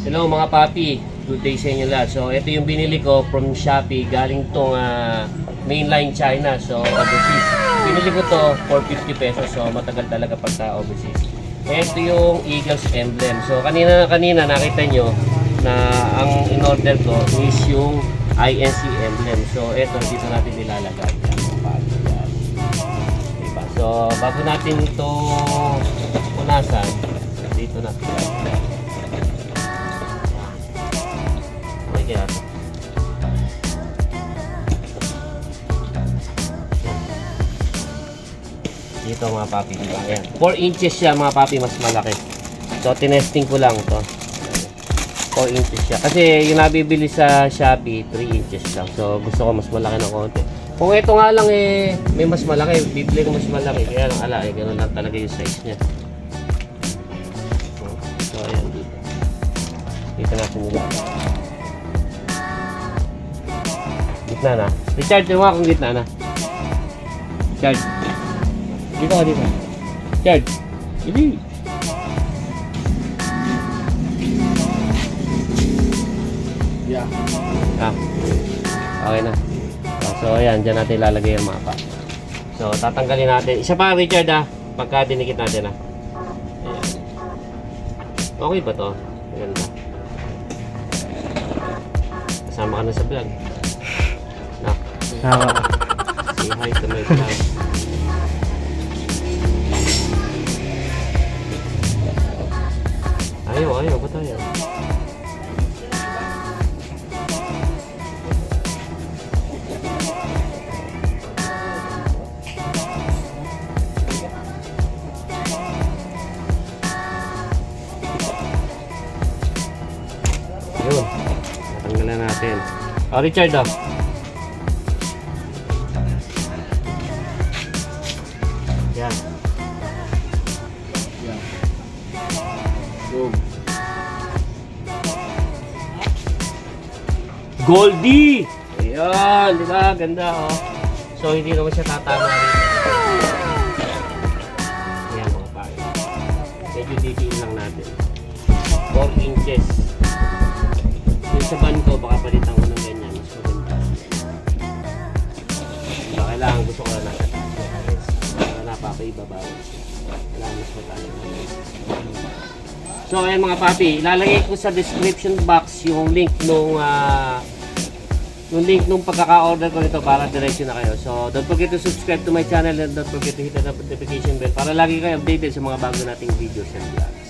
Hello mga papi, good day sa inyo lahat. So ito yung binili ko from Shopee, galing tong mainline China, so overseas. Binili ko to for 50 pesos, so matagal talaga pagka overseas. Ito yung Eagles emblem. So kanina nakita nyo na ang in-order ko is yung INC emblem. So ito dito natin nilalagay. Diba? So bago natin ito punasan, dito natin nilalagay. Yan. Dito mga papi, diba? Ayan. 4 inches siya mga papi, mas malaki. So tinesting ko lang to. 4 inches siya. Kasi yung nabibili sa Shopee 3 inches lang. So gusto ko mas malaki ng konti. Kung ito nga lang may mas malaki, bibili ko mas malaki. Kaya lang ganun lang talaga yung size niya. So ayan dito. Dito natin nilalagay. Gitna na. Richard, yung mga kung gitna na. Richard. Dito ka dito. Richard. Hindi. Yeah. Okay na. So, ayan. Diyan natin ilalagay yung mapa. So, tatanggalin natin. Isa pa, Richard, pagka dinikit natin, Ayan. Okay ba to? Maganda. Kasama ka na sa vlog. Tawa. Say hi to my vlog. Ayaw, ba't ayaw? Ayun, natanggalan natin. Richard, Yan. Yeah. Boom. Goldie! Ayan, di ba? Ganda, oh. So, hindi naman siya tatama rin. Ayan, mga pare. Medyo detail lang natin. 4 inches. Yung sa ban ko, baka palitan ko ng ganyan. Mas maganda. Diba, kailangan gusto ko lang nakataas. Napapaibabaw. Kailangan mas mataas. So, ayan mga papi. Ilalagay ko sa description box yung link nung pagkaka-order ko nito para diretso na kayo. So, don't forget to subscribe to my channel and don't forget to hit the notification bell para lagi kayo updated sa mga bago nating videos and vlogs.